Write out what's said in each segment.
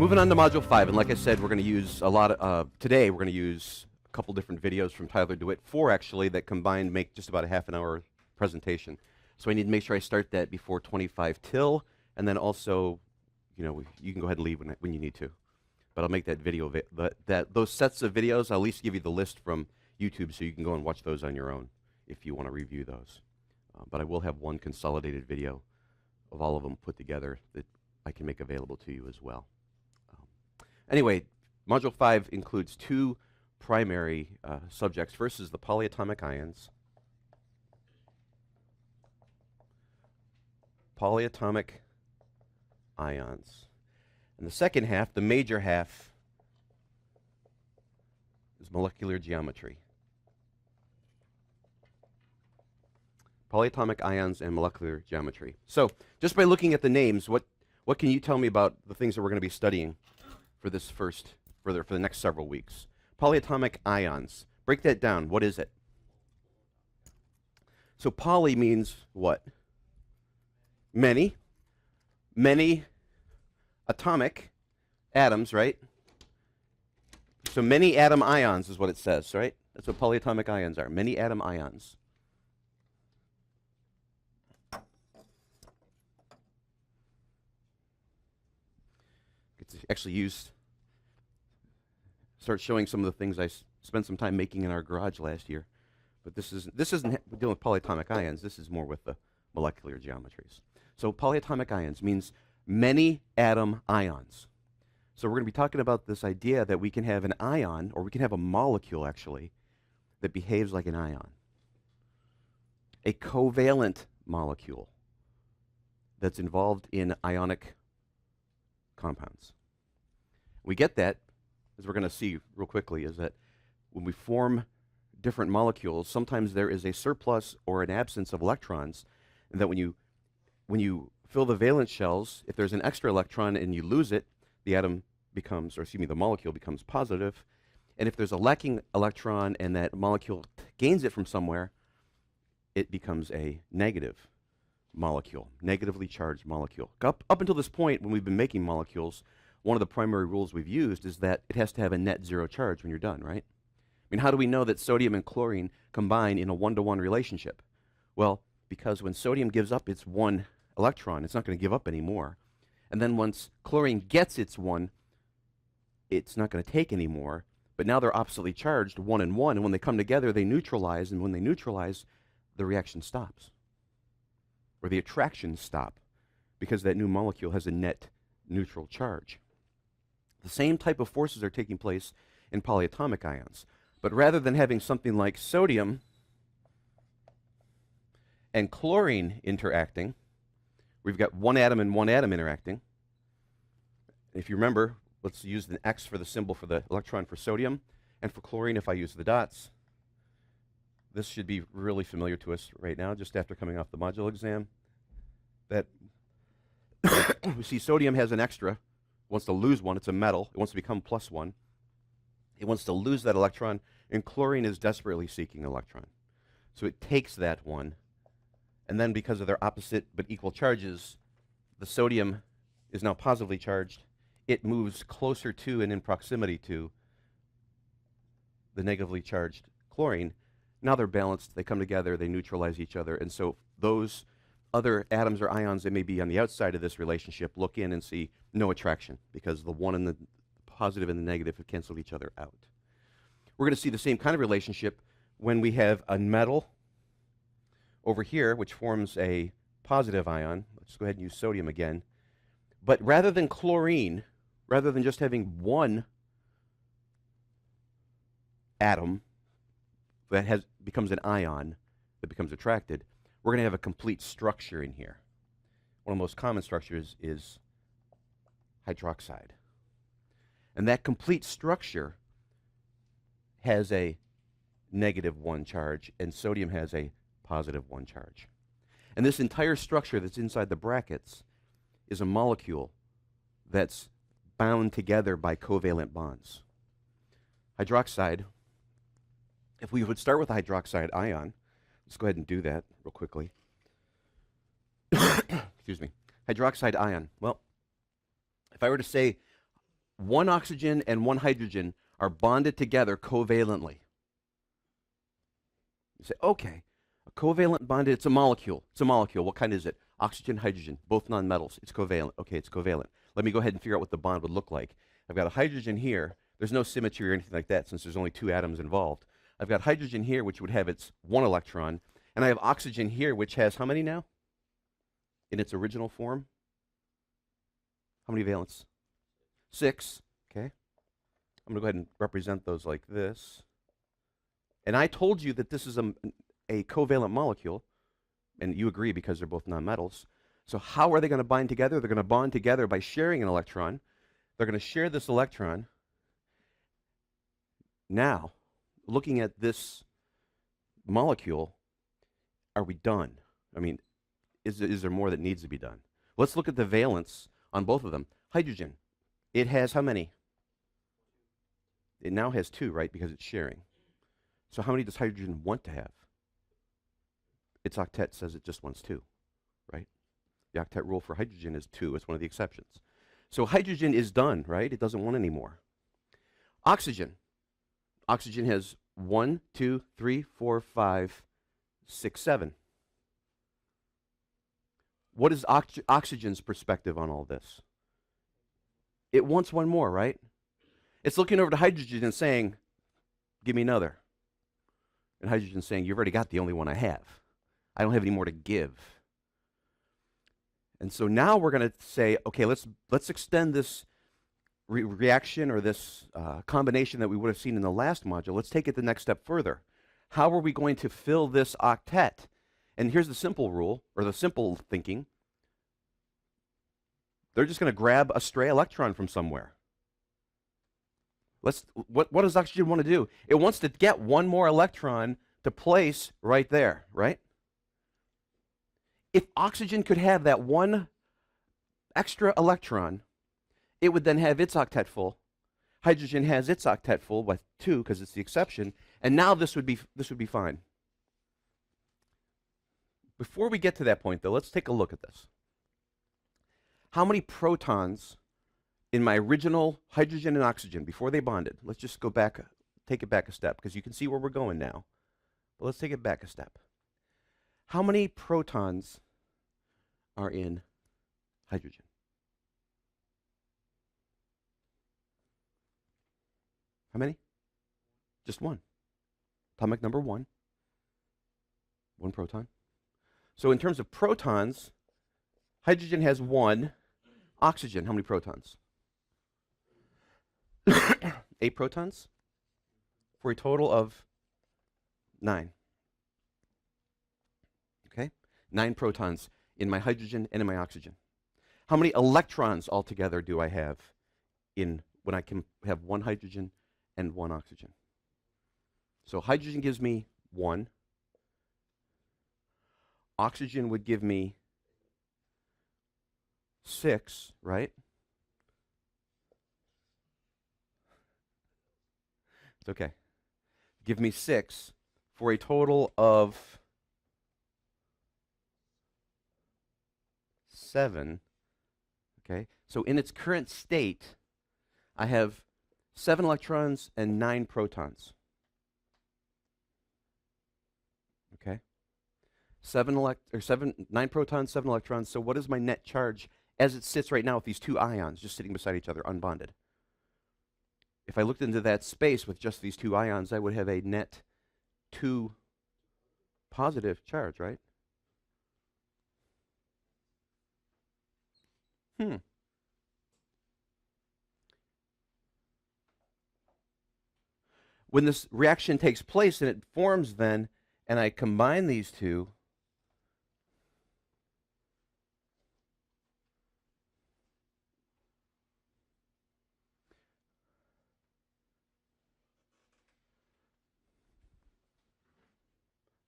Moving on to Module 5, and like I said, we're going to use a lot of, today we're going to use a couple different videos from Tyler DeWitt, 4 actually, that combined make just about a half an hour presentation. So I need to make sure I start that before 25 till, and then also, you know, you can go ahead and leave when you need to. But I'll make that video, those sets of videos, I'll at least give you the list from YouTube so you can go and watch those on your own if you want to review those. But I will have one consolidated video of all of them put together that I can make available to you as well. Anyway, Module 5 includes 2 primary subjects. First is the polyatomic ions. Polyatomic ions. And the second half, the major half, is molecular geometry. Polyatomic ions and molecular geometry. So, just by looking at the names, what can you tell me about the things that we're going to be studying for this for the next several weeks? Polyatomic ions. Break that down. What is it? So poly means what? Many. Many atomic atoms, right? So many atom ions is what it says, right? That's what polyatomic ions are. Many atom ions. It's actually start showing some of the things I spent some time making in our garage last year. But this isn't dealing with polyatomic ions. This is more with the molecular geometries. So polyatomic ions means many atom ions. So we're going to be talking about this idea that we can have an ion, or we can have a molecule actually, that behaves like an ion. A covalent molecule that's involved in ionic compounds. We get that, as we're going to see real quickly, is that when we form different molecules, sometimes there is a surplus or an absence of electrons, and that when you fill the valence shells, if there's an extra electron and you lose it, the atom becomes, or excuse me, the molecule becomes positive. And if there's a lacking electron and that molecule gains it from somewhere, it becomes a negative molecule, negatively charged molecule. Up until this point, when we've been making molecules, one of the primary rules we've used is that it has to have a net zero charge when you're done, right? I mean, how do we know that sodium and chlorine combine in a 1-to-1 relationship? Well, because when sodium gives up its 1 electron, it's not going to give up anymore. And then once chlorine gets its 1, it's not going to take anymore. But now they're oppositely charged, 1 and 1, and when they come together, they neutralize, and when they neutralize, the reaction stops. Or the attractions stop, because that new molecule has a net neutral charge. The same type of forces are taking place in polyatomic ions. But rather than having something like sodium and chlorine interacting, we've got 1 atom and 1 atom interacting. If you remember, let's use the X for the symbol for the electron for sodium. And for chlorine, if I use the dots, this should be really familiar to us right now, just after coming off the module exam. That we see sodium has an extra. Wants to lose 1. It's a metal. It wants to become +1. It wants to lose that electron, and chlorine is desperately seeking an electron. So it takes that 1, and then because of their opposite but equal charges, the sodium is now positively charged. It moves closer to and in proximity to the negatively charged chlorine. Now they're balanced. They come together. They neutralize each other. And so those other atoms or ions that may be on the outside of this relationship look in and see no attraction, because the 1 and the positive and the negative have canceled each other out. We're going to see the same kind of relationship when we have a metal over here, which forms a positive ion. Let's go ahead and use sodium again. But rather than chlorine, rather than just having 1 atom that becomes an ion that becomes attracted, we're going to have a complete structure in here. One of the most common structures is hydroxide. And that complete structure has a -1 charge, and sodium has a +1 charge. And this entire structure that's inside the brackets is a molecule that's bound together by covalent bonds. Hydroxide, if we would start with a hydroxide ion, let's go ahead and do that real quickly. Excuse me. Hydroxide ion. Well, if I were to say one oxygen and one hydrogen are bonded together covalently. You say, okay, a covalent bond, it's a molecule. It's a molecule. What kind is it? Oxygen, hydrogen, both nonmetals. It's covalent. Okay, it's covalent. Let me go ahead and figure out what the bond would look like. I've got a hydrogen here. There's no symmetry or anything like that since there's only two atoms involved. I've got hydrogen here, which would have its one electron. And I have oxygen here, which has how many now? In its original form? How many valence? 6. Okay. I'm going to go ahead and represent those like this. And I told you that this is a covalent molecule. And you agree because they're both nonmetals. So how are they going to bind together? They're going to bond together by sharing an electron. They're going to share this electron. Now, looking at this molecule, are we done? I mean, is there more that needs to be done? Let's look at the valence on both of them. Hydrogen, it has how many? It now has 2, right, because it's sharing. So how many does hydrogen want to have? Its octet says it just wants 2, right? The octet rule for hydrogen is 2. It's one of the exceptions. So hydrogen is done, right? It doesn't want any more. Oxygen. Oxygen has 1, 2, 3, 4, 5, 6, 7. What is oxygen's perspective on all this? It wants one more, right? It's looking over to hydrogen and saying, give me another. And hydrogen's saying, you've already got the only one I have. I don't have any more to give. And so now we're going to say, okay, let's extend this reaction or this combination that we would have seen in the last module. Let's take it the next step further. How are we going to fill this octet? And here's the simple rule, or the simple thinking. They're just going to grab a stray electron from somewhere. What does oxygen want to do? It wants to get one more electron to place right there, right? If oxygen could have that one extra electron, it would then have its octet full. Hydrogen has its octet full by 2 because it's the exception, and now this would be fine. Before we get to that point, though, let's take a look at this. How many protons in my original hydrogen and oxygen before they bonded? Let's just go back, take it back a step, because you can see where we're going now. But let's take it back a step. How many protons are in hydrogen? How many? Just 1. Atomic number 1. 1 proton. So in terms of protons, hydrogen has 1. Oxygen, how many protons? 8 protons for a total of 9. Okay? 9 protons in my hydrogen and in my oxygen. How many electrons altogether do I have in when I can have 1 hydrogen and 1 oxygen? So hydrogen gives me 1. Oxygen would give me 6, right? It's okay. Give me 6 for a total of 7. Okay, so in its current state, I have 7 electrons and 9 protons. Okay, 9 protons, 7 electrons. So what is my net charge as it sits right now with these 2 ions just sitting beside each other, unbonded? If I looked into that space with just these 2 ions, I would have a net 2 positive charge, right? When this reaction takes place and it forms then, and I combine these 2,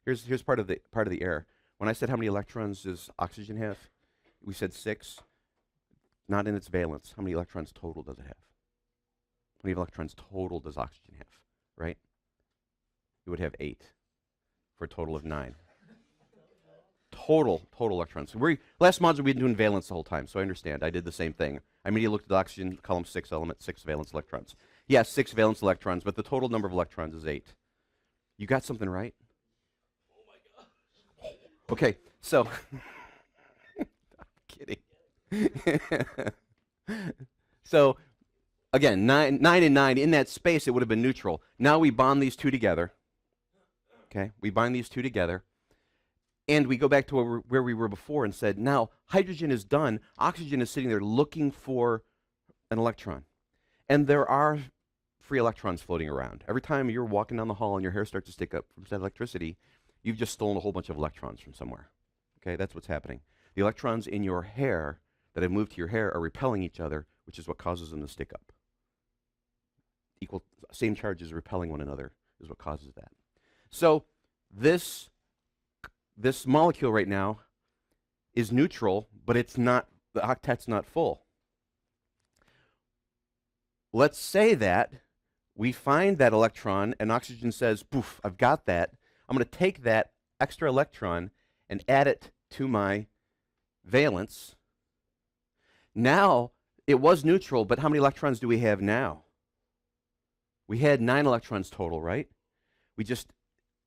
here's part of the error. When I said how many electrons does oxygen have, we said 6. Not in its valence. How many electrons total does it have? How many electrons total does oxygen have? Right? It would have 8 for a total of 9. Total electrons. Last module we've been doing valence the whole time, so I understand. I did the same thing. I immediately looked at the oxygen, column 6 element, 6 valence electrons. Yes, 6 valence electrons, but the total number of electrons is 8. You got something right? Okay, so, kidding. So, again, 9 and 9, in that space, it would have been neutral. Now we bond these two together. Okay, we bind these two together. And we go back to where we were before and said, now hydrogen is done. Oxygen is sitting there looking for an electron. And there are free electrons floating around. Every time you're walking down the hall and your hair starts to stick up from that electricity, you've just stolen a whole bunch of electrons from somewhere. Okay, that's what's happening. The electrons in your hair that have moved to your hair are repelling each other, which is what causes them to stick up. Same charges repelling one another is what causes that. So this molecule right now is neutral, but it's not, the octet's not full. Let's say that we find that electron and oxygen says, poof, I've got that. I'm going to take that extra electron and add it to my valence. Now, it was neutral, but how many electrons do we have now? We had 9 electrons total, right? We just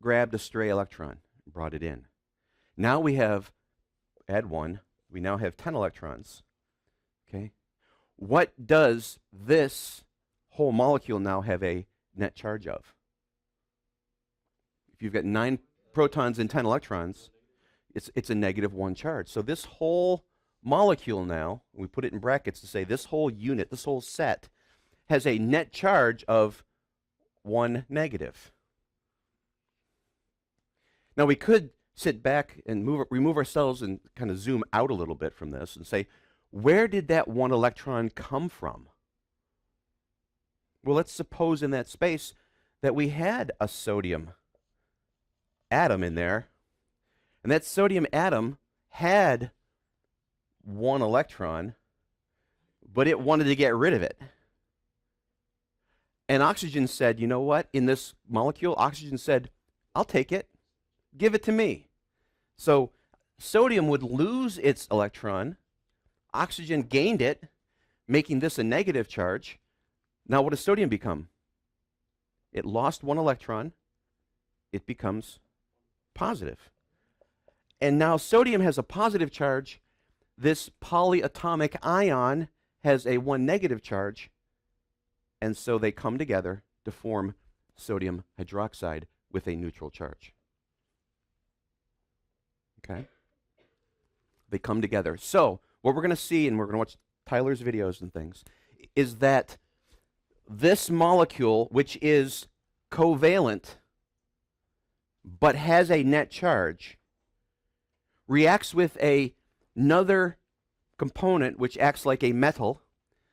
grabbed a stray electron and brought it in. Now we have, add 1, we now have 10 electrons. Okay? What does this whole molecule now have a net charge of? If you've got 9 protons and 10 electrons, it's a -1 charge. So this whole molecule now, we put it in brackets to say this whole unit, this whole set, has a net charge of 1 negative. Now we could sit back and remove ourselves and kind of zoom out a little bit from this and say, where did that 1 electron come from? Well, let's suppose in that space that we had a sodium atom in there, and that sodium atom had 1 electron, but it wanted to get rid of it. And oxygen said, you know what? In this molecule, oxygen said, I'll take it. Give it to me. So sodium would lose its electron. Oxygen gained it, making this a negative charge. Now what does sodium become? It lost 1 electron. It becomes positive. And now sodium has a positive charge. This polyatomic ion has a 1 negative charge. And so they come together to form sodium hydroxide with a neutral charge. Okay? They come together. So what we're going to see, and we're going to watch Tyler's videos and things, is that this molecule, which is covalent but has a net charge, reacts with another component which acts like a metal.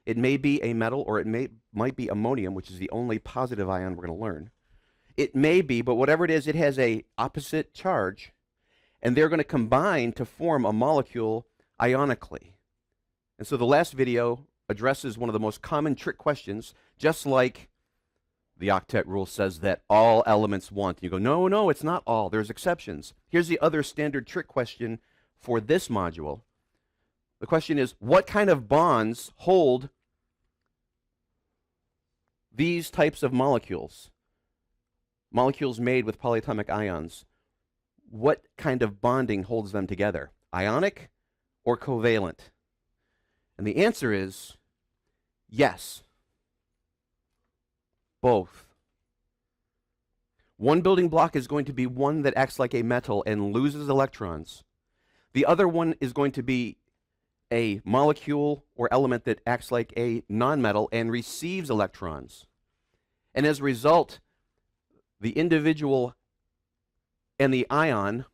It may be a metal, or it might be ammonium, which is the only positive ion we're going to learn. It may be, but whatever it is, it has an opposite charge, and they're going to combine to form a molecule ionically. And so the last video addresses one of the most common trick questions, just like the octet rule says that all elements want. You go, no, no, it's not all. There's exceptions. Here's the other standard trick question for this module. The question is, what kind of bonds hold these types of molecules? Molecules made with polyatomic ions. What kind of bonding holds them together? Ionic or covalent? And the answer is yes. Both. One building block is going to be one that acts like a metal and loses electrons. The other one is going to be a molecule or element that acts like a nonmetal and receives electrons. And as a result, the individual and the ion,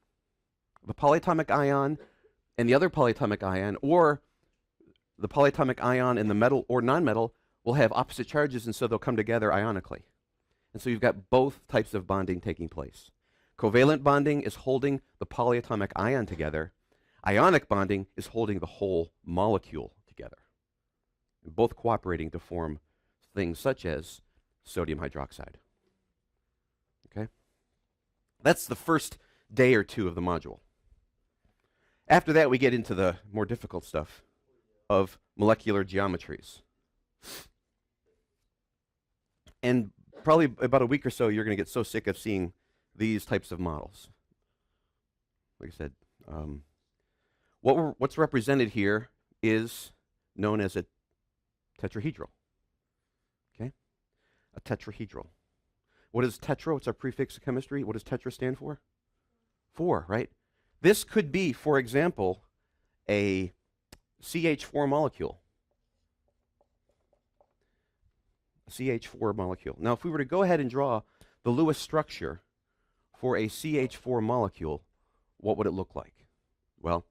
the polyatomic ion and the other polyatomic ion, or the polyatomic ion and the metal or nonmetal, will have opposite charges, and so they'll come together ionically. And so you've got both types of bonding taking place. Covalent bonding is holding the polyatomic ion together. Ionic bonding is holding the whole molecule together, both cooperating to form things such as sodium hydroxide. Okay? That's the first day or two of the module. After that, we get into the more difficult stuff. of molecular geometries. And probably about a week or so, you're going to get so sick of seeing these types of models. Like I said, what's represented here is known as a tetrahedral. Okay? A tetrahedral. What is tetra? What's our prefix of chemistry? What does tetra stand for? 4, right? This could be, for example, a CH4 molecule. A CH4 molecule. Now, if we were to go ahead and draw the Lewis structure for a CH4 molecule, what would it look like? Well,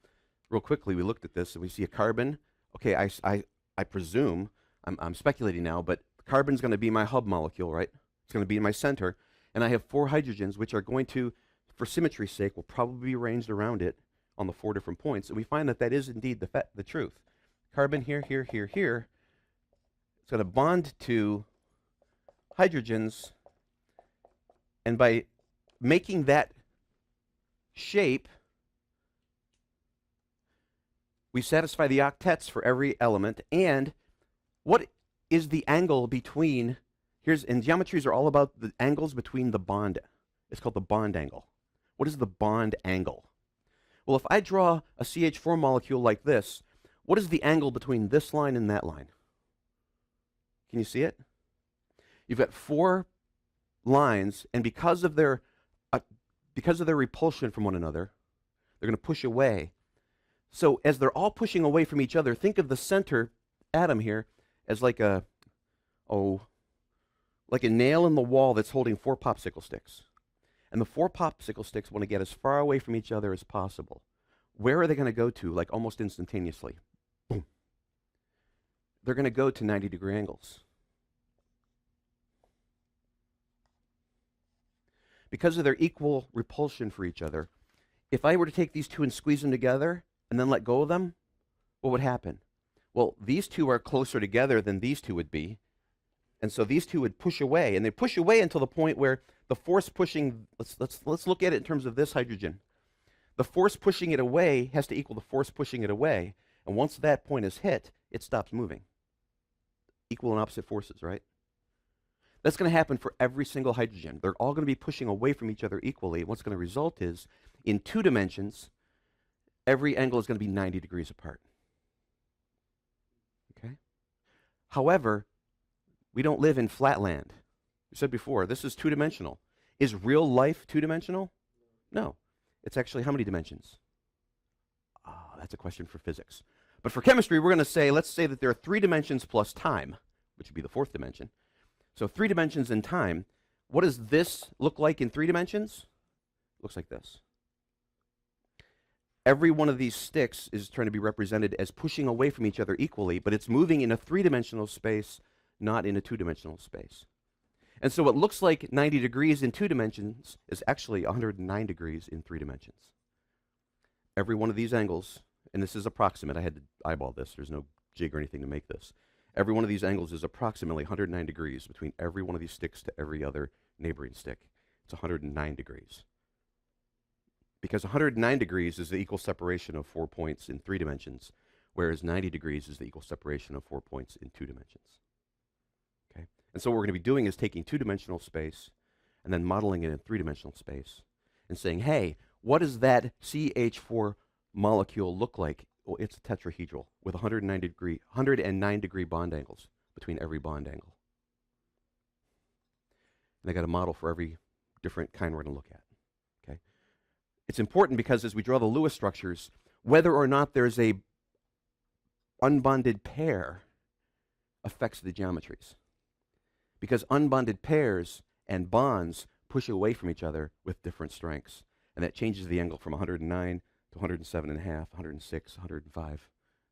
real quickly, we looked at this and we see a carbon. Okay, I presume, I'm speculating now, but carbon's going to be my hub molecule, right? It's going to be in my center. And I have 4 hydrogens, which are going to, for symmetry's sake, will probably be arranged around it on the 4 different points. And we find that that is indeed the truth. Carbon here, here, here, here. It's going to bond to hydrogens. And by making that shape, we satisfy the octets for every element. And what is the angle between, and geometries are all about the angles between the bond. It's called the bond angle. What is the bond angle? Well, if I draw a CH4 molecule like this, what is the angle between this line and that line? Can you see it? You've got 4 lines, and because of their repulsion from one another, they're going to push away. So as they're all pushing away from each other, think of the center atom here as like a nail in the wall that's holding 4 popsicle sticks. And the 4 popsicle sticks want to get as far away from each other as possible. Where are they going to go to, like almost instantaneously? Boom. They're going to go to 90-degree angles. Because of their equal repulsion for each other, if I were to take these 2 and squeeze them together and then let go of them, what would happen? Well, these 2 are closer together than these 2 would be. And so these 2 would push away, and they push away until the point where the force pushing, let's look at it in terms of this hydrogen. The force pushing it away has to equal the force pushing it away, and once that point is hit, it stops moving. Equal and opposite forces, right? That's going to happen for every single hydrogen. They're all going to be pushing away from each other equally. What's going to result is, in 2 dimensions, every angle is going to be 90 degrees apart. Okay? However, we don't live in flat land. We said before, this is 2-dimensional. Is real life 2-dimensional? No. It's actually how many dimensions? That's a question for physics. But for chemistry, we're going to say, let's say that there are 3 dimensions plus time, which would be the 4th dimension. So 3 dimensions in time. What does this look like in 3 dimensions? It looks like this. Every one of these sticks is trying to be represented as pushing away from each other equally, but it's moving in a 3-dimensional space, not in a 2-dimensional space. And so what looks like 90 degrees in 2 dimensions is actually 109 degrees in 3 dimensions. Every one of these angles, and this is approximate, I had to eyeball this, there's no jig or anything to make this. Every one of these angles is approximately 109 degrees between every one of these sticks to every other neighboring stick. It's 109 degrees. Because 109 degrees is the equal separation of 4 points in 3 dimensions, whereas 90 degrees is the equal separation of 4 points in 2 dimensions. Okay? And so what we're going to be doing is taking 2-dimensional space and then modeling it in 3-dimensional space and saying, hey, what does that CH4 molecule look like? Well, it's a tetrahedral with 109 degree bond angles between every bond angle. And I got a model for every different kind we're going to look at. Okay? It's important because as we draw the Lewis structures, whether or not there's a unbonded pair affects the geometries. Because unbonded pairs and bonds push away from each other with different strengths. And that changes the angle from 109 to 107.5, 106, 105.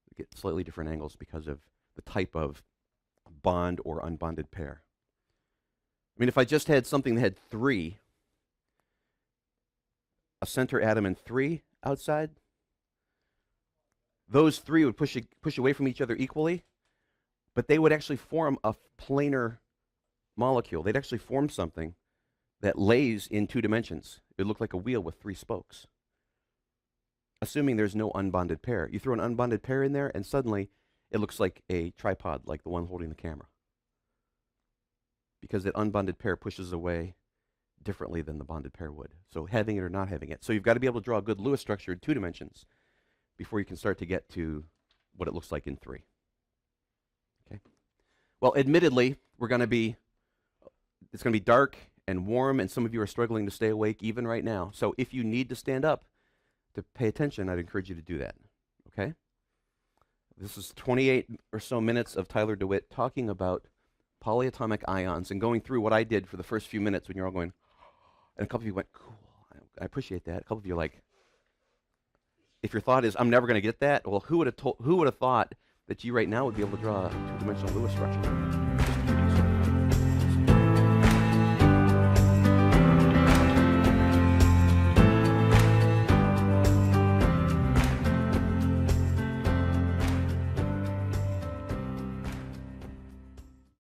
We get slightly different angles because of the type of bond or unbonded pair. I mean, if I just had something that had 3, a center atom and 3 outside, those 3 would push away from each other equally, but they would actually form a planar molecule. They'd actually form something that lays in 2 dimensions. It would look like a wheel with 3 spokes. Assuming there's no unbonded pair. You throw an unbonded pair in there, and suddenly it looks like a tripod, like the one holding the camera, because that unbonded pair pushes away differently than the bonded pair would. So having it or not having it. So you've got to be able to draw a good Lewis structure in 2 dimensions before you can start to get to what it looks like in 3. Okay. Well, admittedly, it's going to be dark and warm, and some of you are struggling to stay awake even right now. So if you need to stand up to pay attention, I'd encourage you to do that. Okay? This is 28 or so minutes of Tyler DeWitt talking about polyatomic ions and going through what I did for the first few minutes when you're all going, and a couple of you went, cool, I appreciate that. A couple of you are like, if your thought is, I'm never going to get that, well, who would have thought that you right now would be able to draw a 2-dimensional Lewis structure?